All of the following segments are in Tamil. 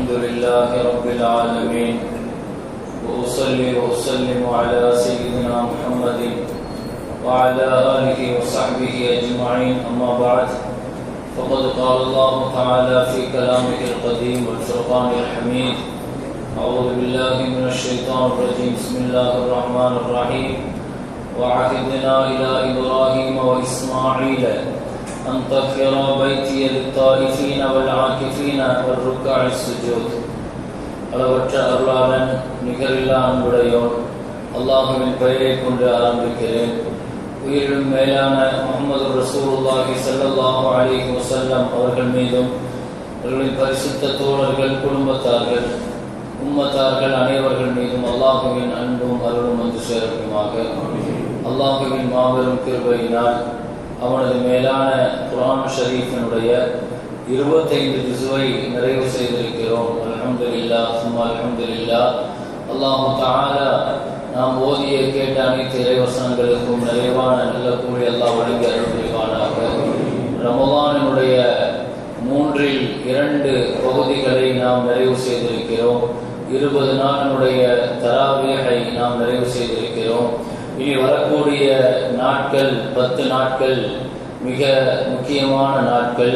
الحمد لله رب العالمين وأصلي وأسلم على سيدنا محمد وعلى آله وصحبه أجمعين أما بعد فقد قال الله تعالى في كلامه القديم والفرقان الحميد أعوذ بالله من الشيطان الرجيم بسم الله الرحمن الرحيم وعهدنا إلى إبراهيم وإسماعيل أن طهر بيتي للطائفين والعاكفين والركع السجود. அளவற்ற அருளாளன் நிகரில்லா அன்புடையோன் அல்லாஹுவின் பெயரை கொண்டு ஆரம்பிக்கிறேன். உயிரிலும் மேலான முஹம்மது ரசூலுல்லாஹி ஸல்லல்லாஹு அலைஹி வஸல்லம் அவர்கள் மீதும் அவர்களின் பரிசுத்த தோழர்கள், குடும்பத்தார்கள், உம்மத்தார்கள் அனைவர்கள் மீதும் அல்லாஹுவின் அன்பும் அருளும் வந்து சேரட்டுமாக. அல்லாஹுவின் மாபெரும் கிருபையினால் அவனது மேலான குர்ஆன் ஷரீஃபினுடைய 25 ஜுஸை நிறைவு செய்திருக்கிறோம். அல்ஹம்துலில்லாஹ் சும்மா அல்ஹம்துலில்லாஹ். அல்லாஹு தஆலா நாம் ஓதிய கேட்ட அனைத்து இறைவசனங்களுக்கும் நிறைவான நல்ல கூலி அல்லாஹ் வழங்கி அருள் புரிவானாக. ரமலானினுடைய 3/2 பகுதிகளை நாம் நிறைவு செய்திருக்கிறோம். 20 நாளினுடைய தராவீஹை நாம் நிறைவு செய்திருக்கிறோம். இனி வரக்கூடிய நாட்கள் 10 நாட்கள் மிக முக்கியமான நாட்கள்.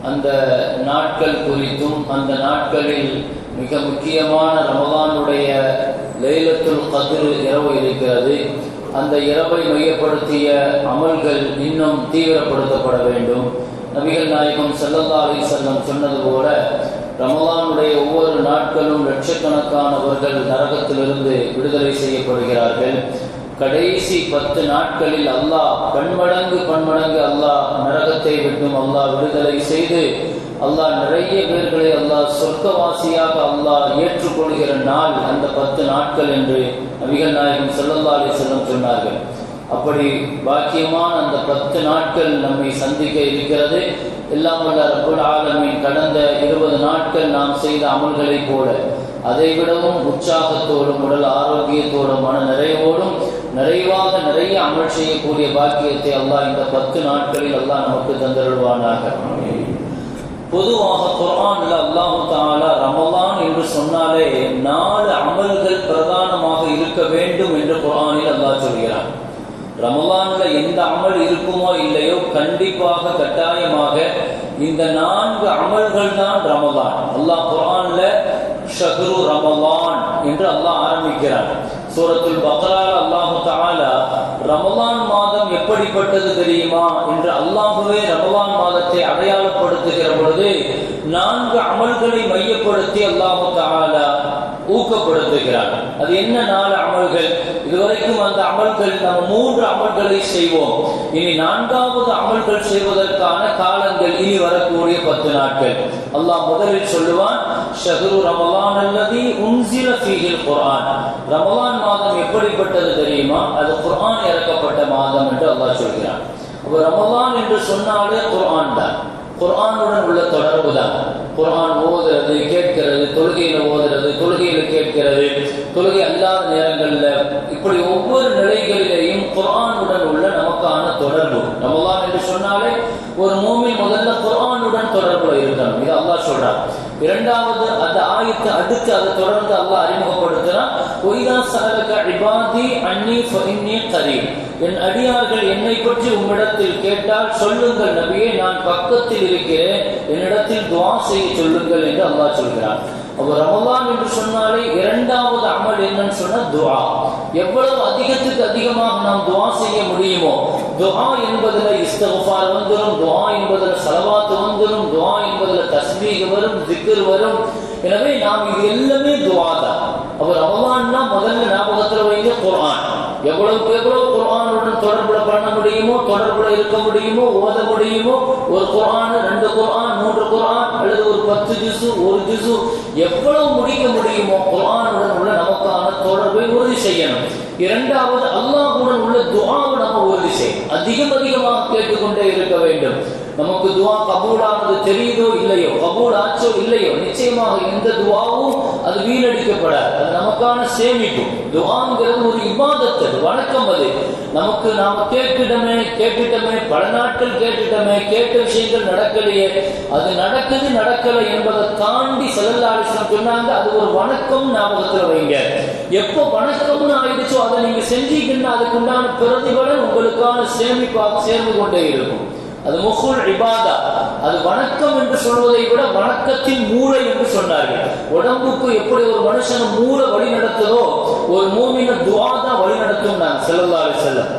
அந்த நாட்கள் குறித்தும் அந்த நாட்களில் மிக முக்கியமான ரமலானுடைய லைலத்துல் கத்ர் இரவு இருக்கிறது. அந்த இரவை மையப்படுத்திய அமல்கள் இன்னும் தீவிரப்படுத்தப்பட வேண்டும். நபிகள் நாயகம் ஸல்லல்லாஹு அலைஹி வஸல்லம் சொன்னது போல ரமலானுடைய ஒவ்வொரு நாட்களும் லட்சக்கணக்கானவர்கள் நரகத்திலிருந்து விடுதலை செய்யப்படுகிறார்கள். கடைசி 10 நாட்களில் அல்லாஹ் பன்மடங்கு அல்லாஹ் நரகத்தை விட்டும் அல்லாஹ் விடுதலை செய்து அல்லாஹ் நிறைய பேர்களை அல்லாஹ் சொர்க்கவாசியாக அல்லாஹ் ஏற்றுக்கொள்கிற நாள் அந்த 10 நாட்கள் என்று நபிகள் நாயகம் ஸல்லல்லாஹு அலைஹி வஸல்லம் சொன்னார்கள். அப்படி பாக்கியமான அந்த 10 நாட்கள் நம்மை சந்திக்க இருக்கிறது. எல்லாம் வல்ல ரப்புல் ஆலமீன் கடந்த 20 நாட்கள் நாம் செய்த அமல்களை போல அதைவிடவும் உற்சாகத்தோடும் உடல் ஆரோக்கியத்தோடும் மன நிறைவோடும் நிறைவாக நிறைய அமல் செய்யக்கூடிய பாக்கியத்தை அல்லாஹ் இந்த 10 நாட்களில் அல்லாஹ் நமக்கு தந்தருள்வானாக. பொதுவாக குர்ஆன்ல அல்லாஹு தஆலா ரமலான் என்று சொன்னாலே 4 அமல்கள் பிரதானமாக இருக்க வேண்டும் என்று குர்ஆனில் அல்லாஹ் சொல்கிறான். ரமலான்ல எந்த அமல் இருக்குமோ இல்லையோ கண்டிப்பாக கட்டாயமாக இந்த 4 அமல்கள் தான் ரமலான். அல்லாஹ் குர்ஆன்ல ஷஹ்ரு ரமலான் என்று அல்லாஹ் ஆரம்பிக்கிறான். சூரத்துல் பக்ரால அல்லாஹு தஆலா ரமலான் மாதம் எப்படிப்பட்டது தெரியுமா என்று அல்லாஹ்வே ரமலான் மாதத்தை அடையாளப்படுத்துகிற பொழுது 4 அமல்களை மையப்படுத்தி அல்லாஹு தஆலா ஊக்கப்படுத்துகிறார். அது என்ன 4 அமல்கள்? இதுவரைக்கும் அந்த அமல்கள் நம்ம 3 அமல்களை செய்வோம். இனி 4வது அமல்கள் செய்வதற்கான காலங்கள் இனி வரக்கூடிய 10 நாட்கள். அல்லாஹ் முதலில் சொல்லுவான், ஷஹ்ரு ரமலான் அல்லதி உன்ஸில ஃபீஹில் குர்ஆன். ரமலான் மாதம் எப்படிப்பட்டது தெரியுமா? அது குர்ஆன் இறக்கப்பட்ட மாதம் என்று அல்லாஹ் சொல்கிறான். அப்ப ரமலான் என்று சொன்னாலே குர்ஆன் தான். குர்ஆனுடன் உள்ள தொடர்பு தான். குர்ஆன் ஓதுறது, கேட்கிறது, தொழுகையில ஓதுறது, தொழுகையில கேட்கிறது, தொழுகை அல்லாத நேரங்கள்ல இப்படி ஒவ்வொரு நிலைகளிலேயும் குர்ஆனுடன் உள்ள நமக்கான தொடர்பு. ரமலான் என்று சொன்னாலே ஒரு மூமின் முதல்ல குர்ஆனுடன் தொடர்புல இருக்கணும். இது அல்லாஹ் சொல்றான். இரண்டாவது அந்த ஆயத்தை அடுத்து அதை தொடர்ந்து அல்லாஹ் அறிமுகப்படுத்துறான். ஒய்தா சஅலக இபாதி அன்னி ஃபஇன்னி கரீப். என் அடியார்கள் என்னை பற்றி உம்மிடத்தில் கேட்டால் சொல்லுங்கள் நபியே, நான் பக்கத்தில் இருக்கிறேன், என்னிடத்தில் துஆ செய்ய சொல்லுங்கள் என்று அல்லாஹ் சொல்கிறான். அப்ப ரமலான் என்று சொன்னாலே இரண்டாவது அமல் என்னன்னு சொன்னா துஆ. எவ்வளவு அதிகத்துக்கு அதிகமாக நாம் துஆ செய்ய முடியுமோ, துஆ என்பதுல இஸ்திக்ஃபார் வந்துரும், துஆ என்பதுல ஸலவாத் வந்துரும், துஆ என்பதுல தஸ்பீஹ் வரும், zikr வரும். எனவே நாம் இது எல்லாமே துஆ தான். அப்ப ரமலான்னா முதல்ல ஞாபகத்துல வைங்க குர்ஆன். எவ்வளவு குர்ஆனுடன் தொடர்புல பண்ண முடியுமோ, தொடர்புல இருக்க முடியுமோ, ஓத முடியுமோ, ஒரு குர்ஆன், 2 குர்ஆன், 3 குர்ஆன் அல்லது ஒரு 10 ஜுஸு, 1 ஜுஸு, எவ்வளவு முடிக்க முடியுமோ குர்ஆனுடன் உள்ள நமக்கான தொடர்பை உறுதி செய்யணும். இரண்டாவது அல்லாஹ்வுடன் உள்ள துஆவை நம்ம உறுதி செய்யணும். அதிகமாக கேட்டுக்கொண்டே இருக்க வேண்டும். நமக்கு துவா கபூலானது தெரியுதோ இல்லையோ, கபூல் ஆச்சோ இல்லையோ, நிச்சயமாக எந்த துவாவும் அது வீணடிக்கப்படாது. அது நமக்கான சேமிப்பு. துவாங்கிறது ஒரு இபாதத், அது வணக்கம். அது நமக்கு நாம கேட்டுட்டமே பல நாட்கள் கேட்டுட்டமே, கேட்ட விஷயங்கள் நடக்கலையே, அது நடக்கலை என்பதை தாண்டி ஸல்லல்லாஹு அலைஹி வஸல்லம் சொன்னாங்க, அது ஒரு வணக்கம். ஞாபகத்தில் வைங்க. எப்போ வணக்கம்னு ஆயிடுச்சோ அதை நீங்க செஞ்சீங்கன்னா அதுக்குண்டான பிரதிபலன் உங்களுக்கான சேமிப்பாக சேர்ந்து கொண்டே இருக்கும். அது முஃபுல் இபாதா. அது வணக்கம் என்று சொல்வதை விட வணக்கத்தின் மூளை என்று சொன்னார்கள். உடம்புக்கு எப்படி ஒரு மனுஷன் மூளை வழி நடத்துதோ, ஒரு மூமின துஆ தான் வழி நடத்தும் நான் ஸல்லல்லாஹு அலைஹி வஸல்லம்.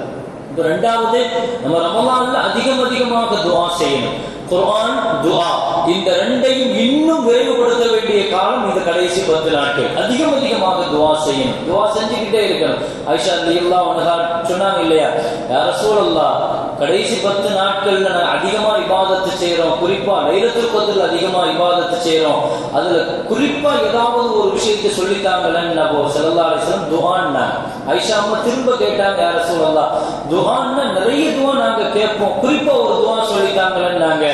இரண்டாவது, நம்ம ரமலான்ல அதிகமாக துஆ செய்யணும். குர்ஆன், துஆ, இந்த ரெண்டையும் இன்னும் விரைவுபடுத்த வேண்டிய காலம் இந்த கடைசி 10 நாட்கள். அதிகமாக துஆ செய்யணும். துஆ செஞ்சுக்கிட்டே இருக்கணும். ஆயிஷா ரலியல்லாஹு அன்ஹா சொன்னாங்க இல்லையா, யா ரசூலல்லாஹ், கடைசி 10 நாட்கள்ல நான் அதிகமா இபாதத்து செய்யறோம், குறிப்பா லைலத்துல் கத்ர்ல அதிகமா இபாதத்து செய்யறோம், அதுல குறிப்பா ஏதாவது ஒரு விஷயத்தை சொல்லித்தாங்களேன்னு நபி ஸல்லல்லாஹு அலைஹி வஸல்லம் துஆன்னா. ஆயிஷா அம்மா திரும்ப கேட்டாங்க, யா ரசூலல்லாஹ், துஆன்னா நிறைய துஆ நாங்க கேட்போம், குறிப்பா ஒரு துஆ சொல்லித்தாங்களேன்னாங்க.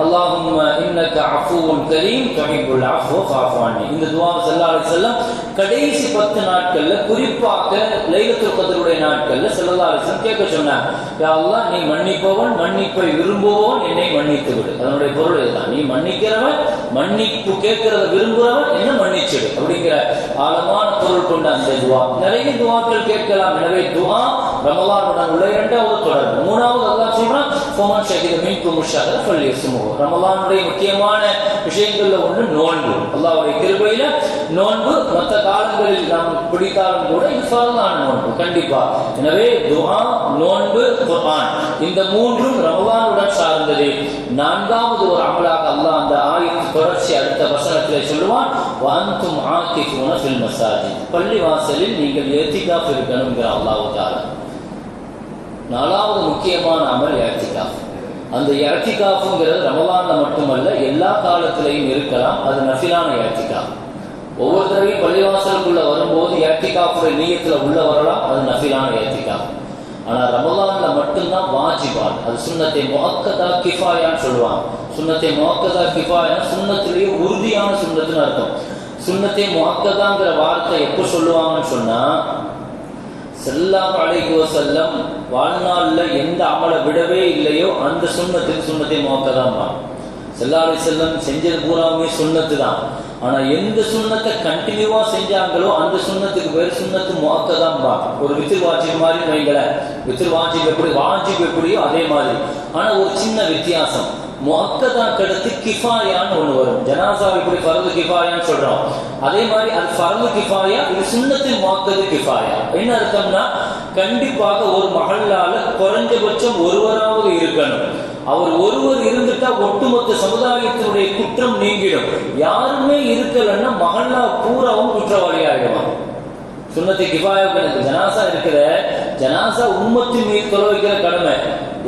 அல்லாஹும்ம இன்னக அஃபூவுன் கரீம் துஹிப்புல் அஃவ ஃபஅஃபு அன்னி. இந்த துஆ ஸல்லல்லாஹு அலைஹி வஸல்லம் கடைசி 10 நாட்கள்ல, குறிப்பாக லைலத்துல் கத்ருடைய நாட்கள்ல ஸல்லல்லாஹு அலைஹி வஸல்லம் கேட்க சொன்னாங்க, யா அல்லாஹ், நீ மன்னிப்பவன், மன்னிப்பை விரும்புபவன், என்னை மன்னித்து விடு. அதனுடைய பொருள் இதுதான். நீ மன்னிக்கிறவன், மன்னிப்பு கேட்கிறத விரும்புகிறவன், என்ன மன்னிச்சிடு அப்படிங்கிற ஆழமான பொருள் கொண்ட அந்த துஆ. நிறைய துஆக்கள் கேட்கலாம். எனவே துஆ ரமலானுடன் உள்ள இரண்டாவது தொடர்பு. மூணாவது அல்லாஹ் சொல்றான், ஃபமன் ஷஹித மின்கும் ஷஹர ஃபல்யஸ்முஹு. ரமலானுடைய முக்கியமான விஷயங்கள்ல ஒன்று நோன்பு. அல்லாஹ்வுடைய கிருபையில நோன்பு மற்ற காலங்களில் நாம் பிடித்தாலும் கூட இது ஃபர்லான நோன்பு கண்டிப்பா. எனவே துஆ, நோன்பு, குர்ஆன், இந்த மூன்றும் ரமலானுடன் சார்ந்தது. நான்காவது ஒரு அமலாக அல்லாஹ் அந்த ஆயத்து தொடர்ச்சி அடுத்த வசனத்திலே சொல்லுவான், வஅன்தும் ஆகிஃபூன ஃபில் மஸாஜித். பள்ளி வாசலில் நீங்கள் இஅ்திகாஃப் இருக்கணும்ங்கற அல்லாஹ் தஆலா. நாலாவது முக்கியமான அமல் இஅ்திகாஃப். அந்த இஅ்திகாஃப்ங்கிறது ரமலான்ல மட்டுமல்ல, எல்லா காலத்திலையும் இருக்கலாம். அது நஃபிலான இஅ்திகாஃப். ஒவ்வொரு தடவையும் பள்ளிவாசலுக்குள்ள வரும்போது இஅ்திகாஃபுடைய நியத்துல உள்ள வரலாம். அது நஃபிலான இஅ்திகாஃப். ஆனா ரமலான்ல மட்டும்தான் வாஜிபான். அது சுன்னத்தை முஅக்கதா கிஃபாயான்னு சொல்லுவாங்க. சுன்னத்தை முஅக்கதா கிஃபாயா, சுன்னத்திலேயே உறுதியான சுன்னத்துன்னு அர்த்தம். சுன்னத்தை முஅக்கதாங்கிற வார்த்தை எப்போ சொல்லுவாங்கன்னு சொன்னா, ஸல்லல்லாஹு அலைஹி வஸல்லம் வாழ்நாள்ல எந்த அமலை விடவே இல்லையோ அந்த சுன்னத்துக்கு சுன்னத்தை முஅக்கதாம்பா. ஸல்லல்லாஹு அலைஹி வஸல்லம் செஞ்சது பூராமே சுன்னத்து தான். ஆனா எந்த சுன்னத்தை கண்டினியூவா செஞ்சாங்களோ அந்த சுன்னத்துக்கு பேர் சுன்னத்து முஅக்கதாம்பா. ஒரு வித்ர் வாஜிப் மாதிரி வைங்கள, வித்ர் வாஜிப் எப்படியோ அதே மாதிரி. ஆனா ஒரு சின்ன வித்தியாசம், முஅக்கதாக்கு அடுத்து கிஃபாயான்னு ஒண்ணு வரும். ஜனாசா இப்படி ஃபர்து கிஃபாயான்னு சொல்றோம், அதே மாதிரி அது ஃபர்து கிஃபாயா, இது சுன்னத்தின் முஅக்கது கிஃபாயா. என்ன அர்த்தம்னா, கண்டிப்பாக ஒரு மஹல்லால குறைஞ்சபட்சம் ஒருவராவது இருக்கணும். அவர் ஒருவர் இருந்துட்டா ஒட்டுமொத்த சமுதாயத்தினுடைய குற்றம் நீங்கிடும். யாருமே இருக்கலன்னா மஹல்லா பூராவும் குற்றவாளி ஆகிடுவான். சுன்னத்தை கிஃபாயாவுக்கு ஜனாசா இருக்கிற ஜனாசா உம்மத்தின் மீது தொலை வைக்கிற கடமை.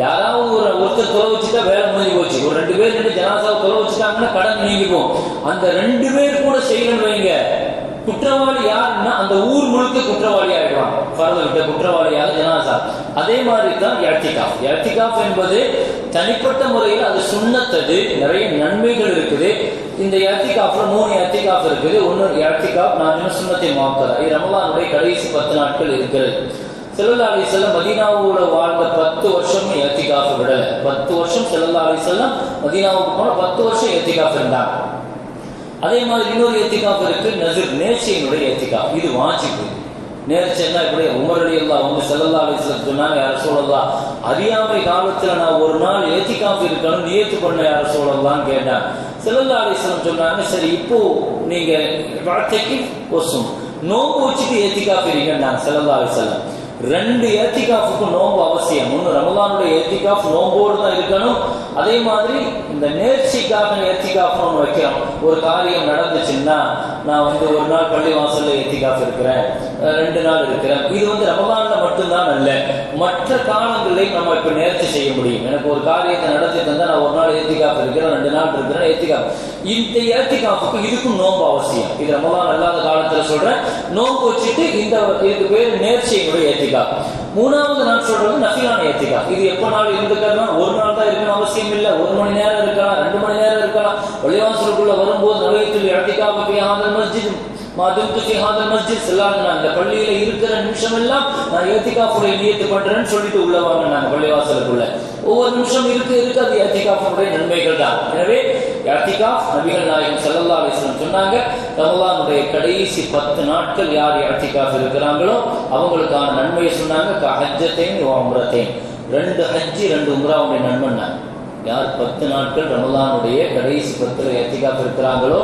யாராவது ஒருத்தர் தொலை வச்சுட்டா வேலை முடிஞ்சு போச்சு. ஒரு 2 பேர் 2 ஜனாசாவை தொலை வச்சுட்டாங்கன்னா கடன் நீங்கிப்போம். அந்த 2 பேர் கூட செய்யணும் வைங்க, குற்றவாளி யாருன்னா அந்த ஊர் முழுக்க குற்றவாளி ஆயிடுவான். ஃபர்து விட்ட குற்றவாளியாக ஜனாசா. அதே மாதிரி தான் இஅ்திகாஃப். இஅ்திகாஃப் என்பது தனிப்பட்ட முறையில் அது சுன்னத்தது, நிறைய நன்மைகள் இருக்குது. இந்த இஅ்திகாஃப்ல 3 இஅ்திகாஃப் இருக்குது. ஒன்னு இஅ்திகாஃப், நான் சுன்னத்தை முஅக்கதா. இது ரமலானுடைய கடைசி 10 நாட்கள் இருக்கிறது. ஸல்லல்லாஹு அலைஹி வஸல்லம் மதீனாவுல வாழ்ந்த 10 வருஷமும் இஅ்திகாஃப் விடல. 10 வருஷம் ஸல்லல்லாஹு அலைஹி வஸல்லம் மதீனாவுக்கு போன 10 வருஷம் இஅ்திகாஃப் இருந்தாங்க. அதே மாதிரி இன்னொரு இஅ்திகாஃப் இருக்கு, நஸர், நேர்ச்சையினுடைய இஅ்திகாஃப். இது வாஜிப். நேர்ச்சைன்னா இப்படி உமர் ரலியல்லாஹு அன்ஹு ஸல்லல்லாஹு அலைஹி வஸல்லம் சொன்னாங்க, யா ரசூலல்லாஹ், அறியாமை காலத்துல நான் ஒரு நாள் இஅ்திகாஃப் இருக்கணும் நியத்து பண்ண யா ரசூலல்லாஹ்னு கேட்டாங்க. ஸல்லல்லாஹு அலைஹி வஸல்லம் சொன்னாங்க, சரி இப்போ நீங்க வார்த்தைக்கு ஒசும் நோன்பு வச்சுட்டு இஅ்திகாஃப் இருக்கீங்கன்னாங்க ஸல்லல்லாஹு அலைஹி வஸல்லம். 2 இஅ்திகாஃபுக்கு நோன்பு அவசியம். ஒன்று ரமலானுடைய இஅ்திகாஃப் நோம்போடு தான் இருக்கணும். அதே மாதிரி இந்த நேர்ச்சிக்காக இஅ்திகாஃப் ஒன்று வைக்கிறோம். ஒரு காரியம் நடந்துச்சுன்னா, நான் ஒரு நாள் பள்ளி வாசல்ல இஅ்திகாஃப் இருக்கிறேன், 2 நாள் இருக்கிறேன், இது ரமலான்ல மட்டும்தான் அல்ல, மற்ற காலங்களில் நம்ம இப்ப நேர்ச்சி செய்ய முடியும். எனக்கு ஒரு காரியத்தை நடத்தி தந்தா நான் ஒரு நாள் இஅ்திகாஃப் இருக்கிறேன், 2 நாள் இருக்கிறேன் இஅ்திகாஃப். இந்த இஅ்திகாஃபுக்கு இதுக்கும் நோன்பு அவசியம். இது ரமலான் அல்லாத காலத்துல சொல்றேன். நோன்பு வச்சுட்டு இதுக்கு பேர் நேர்ச்சியினுடைய இஅ்திகாஃப். மூணாவது நான் சொல்றது நஃபிலான இஅ்திகாஃப். இது எப்ப நாள் இருந்துக்கலாம், ஒரு நாள் தான் இருக்கணும் அவசியம் அவசியம் இல்லை. 1 மணி நேரம் இருக்கலாம், 2 மணி நேரம் இருக்கலாம். பள்ளிவாசலுக்குள்ள வரும்போது நுழையத்தில் இஅ்திகாஃப் ஃபீ ஹாதல் மஸ்ஜித் மாதும்து ஃபீ ஹாதல் மஸ்ஜித் ஸல்லல்லாஹு இந்த பள்ளியில இருக்கிற நிமிஷம் எல்லாம் நான் இஅ்திகாஃபுடைய நியத்து பண்றேன்னு சொல்லிட்டு உள்ள வாங்க. நாங்கள் பள்ளிவாசலுக்குள்ள ஒவ்வொரு நிமிஷம் இருக்கு அது இஅ்திகாஃபுடைய நன்மைகள் தான். எனவே இஅ்திகாஃப் நபிகள் நாயகம் ஸல்லல்லாஹு அலைஹி வஸல்லம் சொன்னாங்க, ரமலானுடைய கடைசி 10 நாட்கள் யார் இஅ்திகாஃப் இருக்கிறாங்களோ அவங்களுக்கான நன்மையை சொன்னாங்க. ஹஜ்ஜத்தைன் வ உம்ரத்தைன், 2 ஹஜ் 2 உம்ராவுடைய நன்மை. யார் 10 நாட்கள் ரமலானுடைய கடைசி 10 இஅ்திகாஃப் இருக்கிறாங்களோ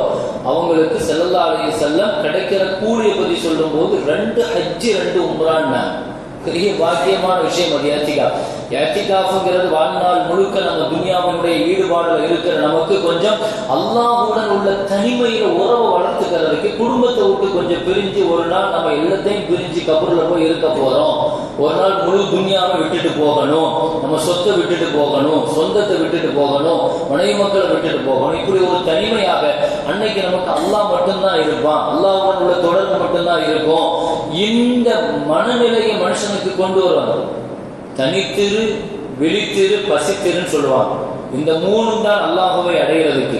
அவங்களுக்கு ஸல்லல்லாஹு அலைஹி வஸல்லம் கிடைக்கிற கூலியை பத்தி சொல்லும் போது 2 ஹஜ் 2 உம்ரான்னா பெரிய பாக்கியமான விஷயம். அது இஅ்திகாஃப்ங்கிறது வாழ்நாள் முழுக்க நம்ம துன்யாவினுடைய ஈடுபாடுல இருக்கிற நமக்கு கொஞ்சம் அல்லாஹ்வுடன் உள்ள தனிமையில உறவை வளர்த்துக்கிறதுக்கு, குடும்பத்தை விட்டு கொஞ்சம் பிரிஞ்சு ஒரு நாள் நம்ம எல்லாத்தையும் பிரிஞ்சு கபூர்ல போய் இருக்க போறோம், ஒரு நாள் முழு துன்யாவை விட்டுட்டு போகணும், நம்ம சொத்தை விட்டுட்டு போகணும், சொந்தத்தை விட்டுட்டு போகணும், மனைவி மக்களை விட்டுட்டு போகணும். இப்படி ஒரு தனிமையாக அன்னைக்கு நமக்கு அல்லாஹ் மட்டும்தான் இருப்பான், அல்லாஹ்வுடன் உள்ள தொடர்பு மட்டும்தான் இருக்கும். இந்த மனநிலையை மனுஷனுக்கு கொண்டு வருவாங்க. தனித்திரு, விழித்திரு, பசித்திருன்னு சொல்லுவாங்க. இந்த 3 தான் அல்லாஹ்வை அடைகிறதுக்கு.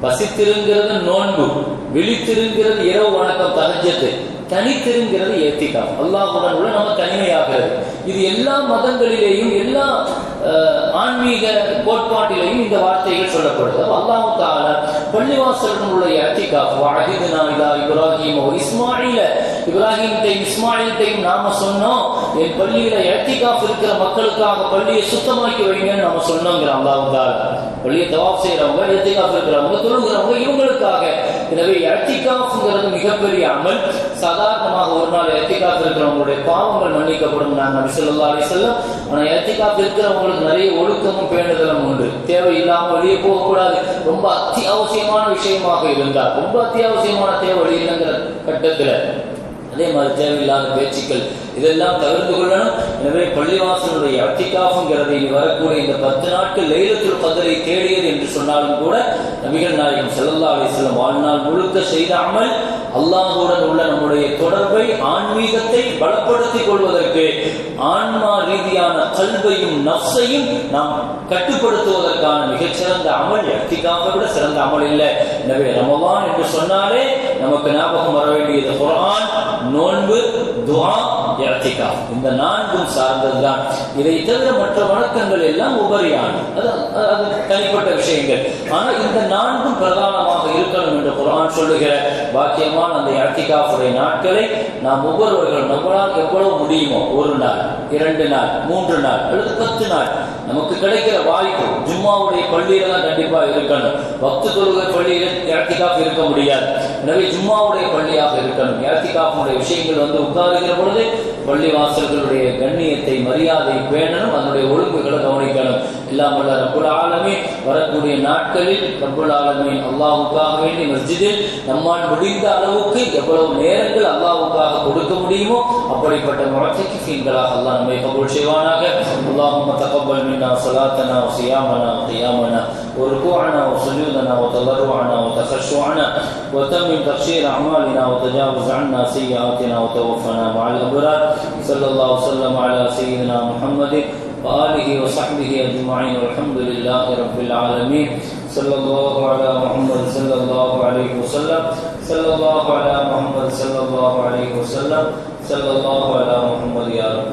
பசித்திருங்கிறது நோன்பு, விழித்திருங்கிறது இரவு வணக்கம் தஹஜ்ஜத், தனித்திருங்கிறது இஅ்திகாஃப், அல்லாஹ்வுடன் உள்ள நம்ம தனிமையாகிறது. இது எல்லா மதங்களிலேயும் எல்லா ஆன்மீக கோட்பாட்டிலேயும் இந்த வார்த்தைகள் சொல்லப்படுது. அல்லாஹ் தஆலா பள்ளிவாசலுடன் உள்ள இஅ்திகாஃப் வஅஹிதுனா இலா இப்ராஹீம் வ இஸ்மாஈல, இப்ராஹீம்டையும் இஸ்மாயில்டையும் நாம சொன்னோம், என் பள்ளியில இஅ்திகாஃப் இருக்கிற மக்களுக்காக பள்ளியை சுத்தமாக்கி வைங்கன்னு நாம சொன்னோங்கிற அல்லாஹ் தஆலா. பள்ளியை தவாஃப் செய்யறவங்க, இஅ்திகாஃப் இருக்கிறவங்க, தொழுகிறவங்க, இவங்களுக்காக. எனவே இஅ்திகாஃப்ங்கிறது மிகப்பெரிய அமல். சாதாரணமாக ஒரு நாள் இஅ்திகாஃப் இருக்கிறவங்களுடைய பாவங்கள் மன்னிக்கப்படும் நாங்க நபி ஸல்லல்லாஹு அலைஹி வஸல்லம். ஆனா இஅ்திகாஃப் இருக்கிறவங்களுக்கு நிறைய ஒழுக்கமும் பேணுதலும் உண்டு. தேவையில்லாம வெளியே போகக்கூடாது. ரொம்ப அத்தியாவசியமான விஷயமாக இருந்தால், ரொம்ப அத்தியாவசியமான தேவை இல்லைங்கிற கட்டத்துல அதே மாதிரி தேவையில்லாத பேச்சுக்கள் இதெல்லாம் தவிர்த்து கொள்ளணும். எனவே பள்ளிவாசலுடைய இஅ்திகாஃப்ங்கிறது இனி வரக்கூடிய இந்த 10 நாட்கள் லைலத்துல் கத்ரை தேடியது என்று சொன்னாலும் கூட நபிகள் நாயகம் ஸல்லல்லாஹு அலைஹி வஸல்லம் வாழ்நாள் முழுக்க செய்த அமல் அல்லாஹ்வுடன் உள்ள நம்முடைய தொடர்பை, ஆன்மீகத்தை பலப்படுத்திக் கொள்வதற்கு, ஆன்மா ரீதியான கல்வையும் நஃப்ஸையும் நாம் கட்டுப்படுத்துவதற்கான மிகச்சிறந்த அமல். இஅ்திகாஃபை விட சிறந்த அமல் இல்லை. எனவே ரமலான் என்று சொன்னாலே நமக்கு ஞாபகம் வர வேண்டியது குர்ஆன், நோன்பு, துஆ, இஅ்திகாஃப். இந்த 4ம் சார்ந்ததுதான். இதை தவிர மற்ற வணக்கங்கள் எல்லாம் உபரியான, அது தனிப்பட்ட விஷயங்கள். ஆனால் இந்த 4ம் பிரதானமாக இருக்கணும் என்று குர்ஆன் சொல்லுகிற பாக்கியமான அந்த இஅ்திகாஃபுடைய நாட்களை நாம் ஒவ்வொருவர்கள் நம்மளால் எவ்வளவு முடியுமோ, 1 நாள், 2 நாள், 3 நாள் அல்லது 10 நாள் நமக்கு கிடைக்கிற வாய்ப்பு. ஜும்மாவுடைய பள்ளியில தான் கண்டிப்பா இருக்கணும். வக்து தொழுகை பள்ளியில இஅ்திகாஃப் இருக்க முடியாது. எனவே ஜும்மாவுடைய பள்ளியாக இருக்கணும். இஅ்திகாஃபுடைய விஷயங்கள் வந்து உட்காருகிற பொழுது பள்ளி வாசல்களுடைய கண்ணியத்தை, மரியாதை பேணணும், அதனுடைய ஒழுங்குகளை கவனிக்கணும். எல்லாம் வல்ல ரப்புல் ஆலமீன் வரக்கூடிய நாட்களில் ரப்புல் ஆலமீன் அல்லாஹ்வுக்காக வேண்டி மஸ்ஜிதில் நம்மால் முடிந்த அளவுக்கு எவ்வளவு நேரங்கள் அல்லாஹ்வுக்காக கொடுக்க முடியுமோ அப்படிப்பட்ட முஅத்தகிஃபீன்களாக அல்லாஹ் நம்மை கபூல் செய்வானாக. அல்லாஹும்ம தகப்பல் மின்னா ஸலாத்தனா வ ஸியாமனா வ கியாமனா வ ருகூஅனா வ சுஜூதனா வ தலர்ருஅனா வ தகஷ்ஷுஅனா வ தம்மிம் தக்ஷீர் அமாலினா வ தஜாவஸ் அன்னா சய்யிஆத்தினா வ தவஃபனா மஅல் அப்ரார். ஸல்லல்லாஹு வஸல்லம் அலா சய்யிதினா முஹம்மதின் وآله وصحبه أجمعين والحمد لله رب العالمين. صلى الله على محمد صلى الله عليه وسلم. صلى الله على محمد صلى الله عليه وسلم. صلى الله على محمد يا رب.